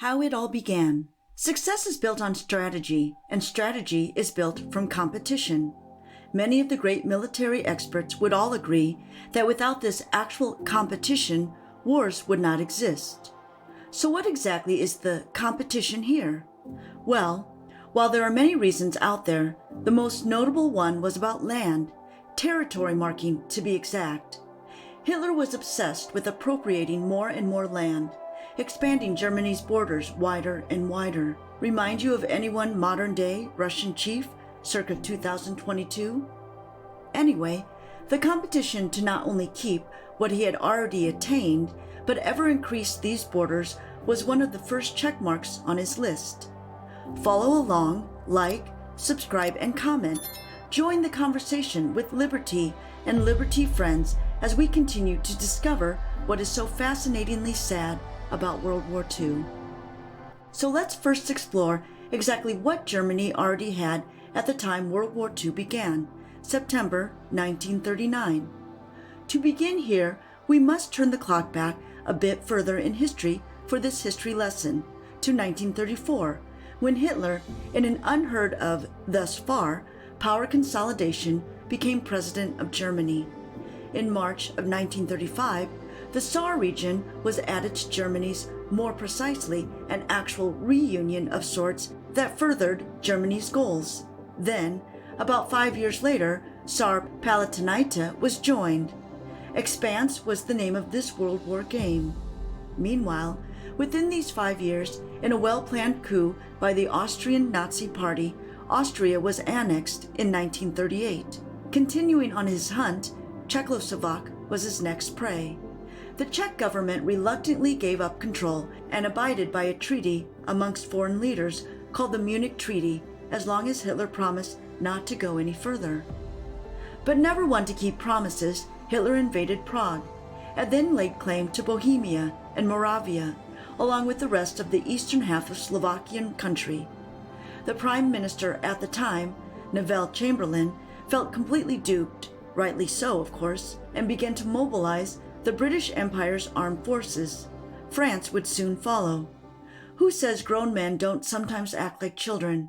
How it all began. Success is built on strategy, and strategy is built from competition. Many of the great military experts would all agree that without this actual competition, wars would not exist. So what exactly is the competition here? Well, while there are many reasons out there, the most notable one was about land, territory marking to be exact. Hitler was obsessed with appropriating more and more land, expanding Germany's borders wider and wider. Remind you of anyone modern-day Russian chief, circa 2022? Anyway, the competition to not only keep what he had already attained, but ever increase these borders was one of the first checkmarks on his list. Follow along, like, subscribe, and comment. Join the conversation with Liber-Tea and Liber-Tea friends as we continue to discover what is so fascinatingly sad about World War II. So let's first explore exactly what Germany already had at the time World War II began, September 1939. To begin here, we must turn the clock back a bit further in history for this history lesson, to 1934, when Hitler, in an unheard of, thus far, power consolidation, became president of Germany. In March of 1935, the Saar region was added to Germany's, more precisely, an actual reunion of sorts that furthered Germany's goals. Then, about 5 years later, Saar-Palatanite was joined. Expanse was the name of this World War game. Meanwhile, within these 5 years, in a well-planned coup by the Austrian Nazi Party, Austria was annexed in 1938. Continuing on his hunt, Czechoslovak was his next prey. The Czech government reluctantly gave up control and abided by a treaty amongst foreign leaders called the Munich Treaty, as long as Hitler promised not to go any further. But never one to keep promises, Hitler invaded Prague, and then laid claim to Bohemia and Moravia, along with the rest of the eastern half of Slovakian country. The Prime Minister at the time, Neville Chamberlain, felt completely duped, rightly so of course, and began to mobilize the British Empire's armed forces. France would soon follow. Who says grown men don't sometimes act like children?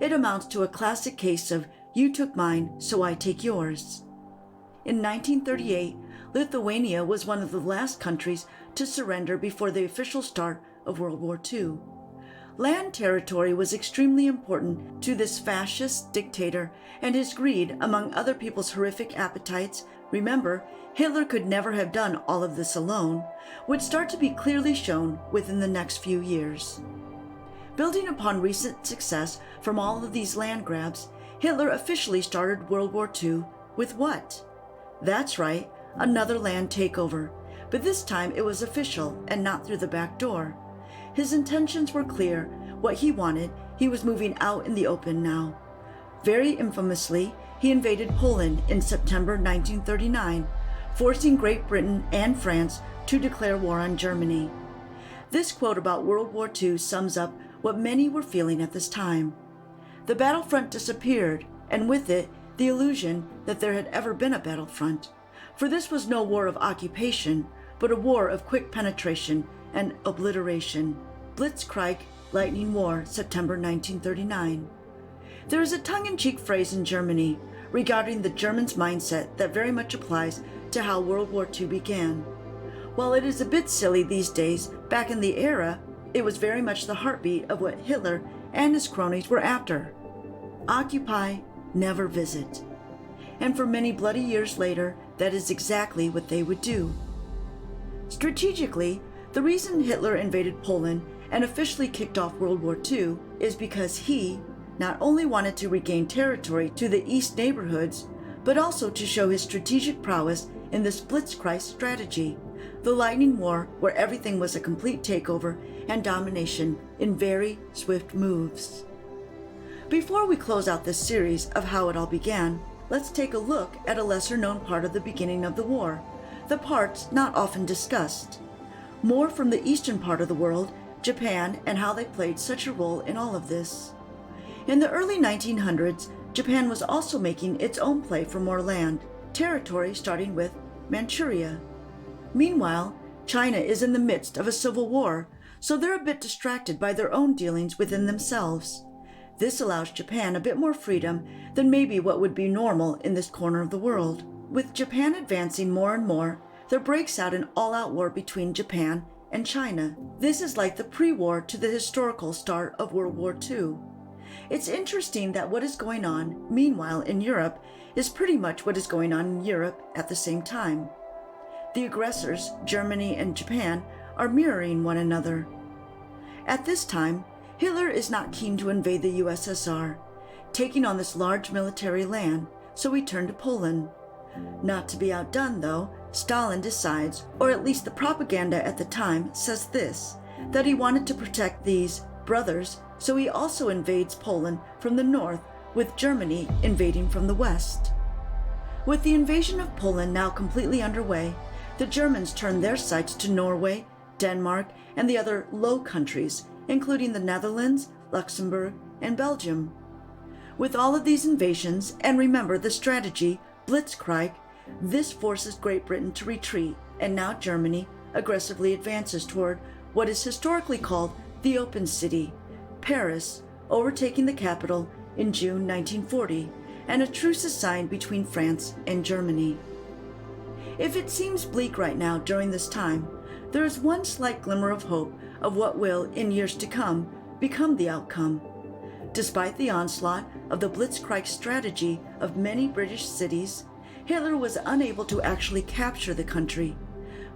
It amounts to a classic case of you took mine, so I take yours. In 1938, Lithuania was one of the last countries to surrender before the official start of World War II. Land territory was extremely important to this fascist dictator, and his greed, among other people's horrific appetites, remember, Hitler could never have done all of this alone, would start to be clearly shown within the next few years. Building upon recent success from all of these land grabs, Hitler officially started World War II with what? That's right, another land takeover, but this time it was official and not through the back door. His intentions were clear. What he wanted, he was moving out in the open now. Very infamously, he invaded Poland in September 1939, forcing Great Britain and France to declare war on Germany. This quote about World War II sums up what many were feeling at this time. The battlefront disappeared, and with it, the illusion that there had ever been a battlefront. For this was no war of occupation, but a war of quick penetration and obliteration. Blitzkrieg, Lightning War, September 1939. There is a tongue-in-cheek phrase in Germany regarding the Germans' mindset that very much applies to how World War II began. While it is a bit silly these days, back in the era, it was very much the heartbeat of what Hitler and his cronies were after. Occupy, never visit. And for many bloody years later, that is exactly what they would do. Strategically, the reason Hitler invaded Poland and officially kicked off World War II is because he not only wanted to regain territory to the east neighborhoods, but also to show his strategic prowess in this Blitzkrieg strategy, the Lightning War, where everything was a complete takeover and domination in very swift moves. Before we close out this series of how it all began, let's take a look at a lesser-known part of the beginning of the war, the parts not often discussed. More from the eastern part of the world, Japan, and how they played such a role in all of this. In the early 1900s, Japan was also making its own play for more land, territory starting with Manchuria. Meanwhile, China is in the midst of a civil war, so they're a bit distracted by their own dealings within themselves. This allows Japan a bit more freedom than maybe what would be normal in this corner of the world. With Japan advancing more and more, there breaks out an all-out war between Japan and China. This is like the pre-war to the historical start of World War II. It's interesting that what is going on, meanwhile, in Europe is pretty much what is going on in Europe at the same time. The aggressors, Germany and Japan, are mirroring one another. At this time, Hitler is not keen to invade the USSR, taking on this large military land, so he turned to Poland. Not to be outdone, though, Stalin decides, or at least the propaganda at the time says this, that he wanted to protect these brothers, so he also invades Poland from the north, with Germany invading from the west. With the invasion of Poland now completely underway, the Germans turned their sights to Norway, Denmark, and the other Low Countries, including the Netherlands, Luxembourg, and Belgium. With all of these invasions, and remember the strategy, Blitzkrieg, this forces Great Britain to retreat, and now Germany aggressively advances toward what is historically called the Open City, Paris, overtaking the capital in June 1940, and a truce is signed between France and Germany. If it seems bleak right now during this time, there is one slight glimmer of hope of what will, in years to come, become the outcome. Despite the onslaught of the Blitzkrieg strategy of many British cities, Hitler was unable to actually capture the country.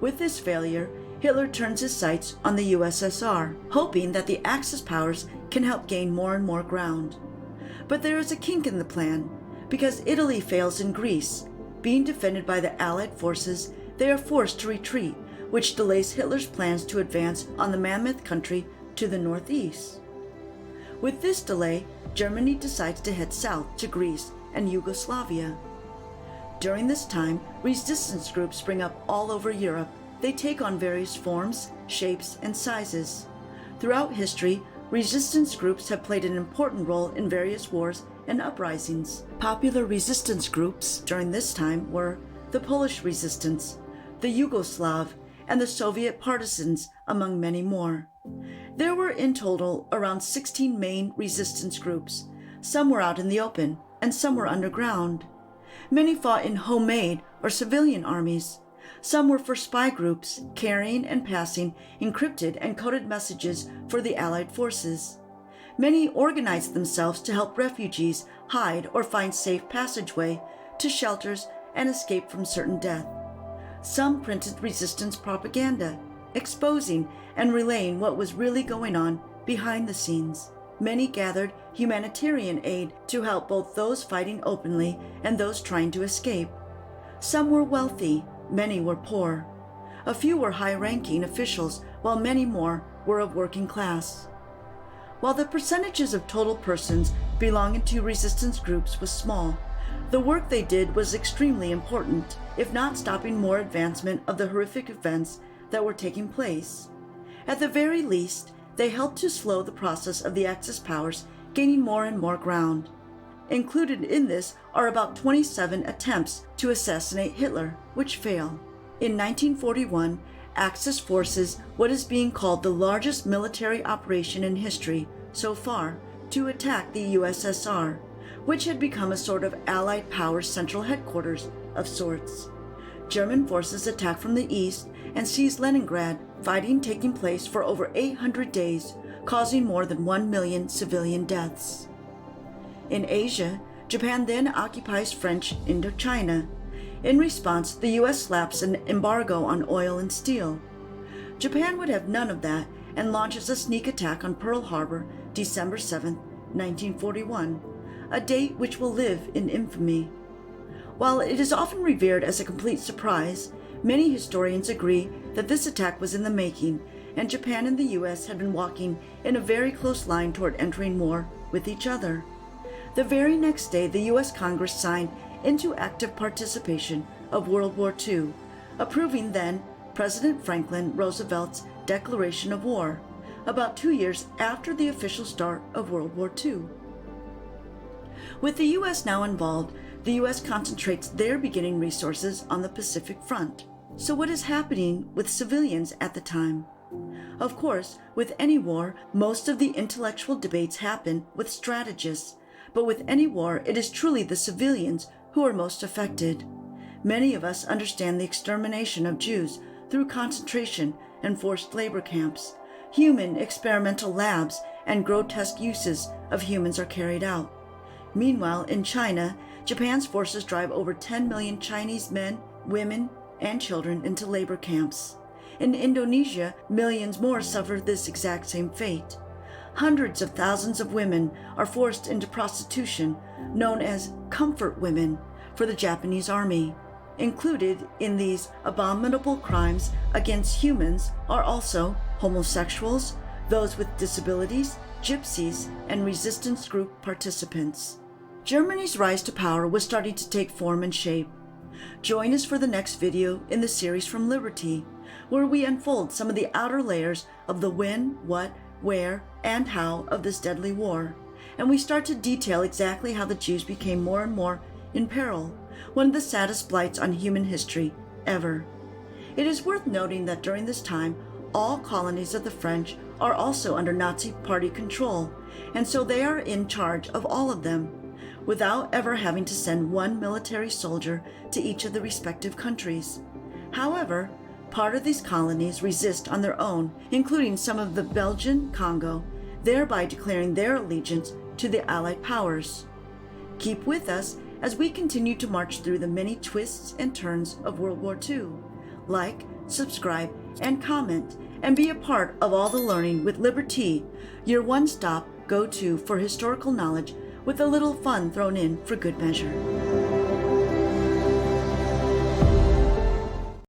With this failure, Hitler turns his sights on the USSR, hoping that the Axis powers can help gain more and more ground. But there is a kink in the plan. Because Italy fails in Greece, being defended by the Allied forces, they are forced to retreat, which delays Hitler's plans to advance on the mammoth country to the northeast. With this delay, Germany decides to head south to Greece and Yugoslavia. During this time, resistance groups spring up all over Europe. They take on various forms, shapes, and sizes. Throughout history, resistance groups have played an important role in various wars and uprisings. Popular resistance groups during this time were the Polish Resistance, the Yugoslav, and the Soviet Partisans, among many more. There were in total around 16 main resistance groups. Some were out in the open, and some were underground. Many fought in homemade or civilian armies. Some were for spy groups, carrying and passing encrypted and coded messages for the Allied forces. Many organized themselves to help refugees hide or find safe passageway to shelters and escape from certain death. Some printed resistance propaganda, exposing and relaying what was really going on behind the scenes. Many gathered humanitarian aid to help both those fighting openly and those trying to escape. Some were wealthy, many were poor. A few were high-ranking officials, while many more were of working class. While the percentages of total persons belonging to resistance groups was small, the work they did was extremely important, if not stopping more advancement of the horrific events that were taking place. At the very least, they helped to slow the process of the Axis powers gaining more and more ground. Included in this are about 27 attempts to assassinate Hitler, which fail. In 1941, Axis forces what is being called the largest military operation in history so far to attack the USSR, which had become a sort of Allied powers central headquarters of sorts. German forces attacked from the east and seized Leningrad, fighting taking place for over 800 days, causing more than 1 million civilian deaths. In Asia, Japan then occupies French Indochina. In response, the US slaps an embargo on oil and steel. Japan would have none of that and launches a sneak attack on Pearl Harbor, December 7, 1941, a date which will live in infamy. While it is often revered as a complete surprise, many historians agree that this attack was in the making, and Japan and the US had been walking in a very close line toward entering war with each other. The very next day, the US Congress signed into active participation of World War II, approving then President Franklin Roosevelt's declaration of war, about 2 years after the official start of World War II. With the US now involved, the US concentrates their beginning resources on the Pacific Front. So what is happening with civilians at the time? Of course, with any war, most of the intellectual debates happen with strategists, but with any war, it is truly the civilians who are most affected. Many of us understand the extermination of Jews through concentration and forced labor camps. Human experimental labs and grotesque uses of humans are carried out. Meanwhile, in China, Japan's forces drive over 10 million Chinese men, women, and children into labor camps. In Indonesia, millions more suffer this exact same fate. Hundreds of thousands of women are forced into prostitution, known as comfort women, for the Japanese army. Included in these abominable crimes against humans are also homosexuals, those with disabilities, gypsies, and resistance group participants. Germany's rise to power was starting to take form and shape. Join us for the next video in the series from Liber-Tea, where we unfold some of the outer layers of the when, what, where, and how of this deadly war, and we start to detail exactly how the Jews became more and more in peril, one of the saddest blights on human history ever. It is worth noting that during this time, all colonies of the French are also under Nazi Party control, and so they are in charge of all of them, without ever having to send one military soldier to each of the respective countries. However, part of these colonies resist on their own, including some of the Belgian Congo, thereby declaring their allegiance to the Allied powers. Keep with us as we continue to march through the many twists and turns of World War II. Like, subscribe, and comment, and be a part of all the learning with Liber-Tea, your one-stop go-to for historical knowledge with a little fun thrown in for good measure.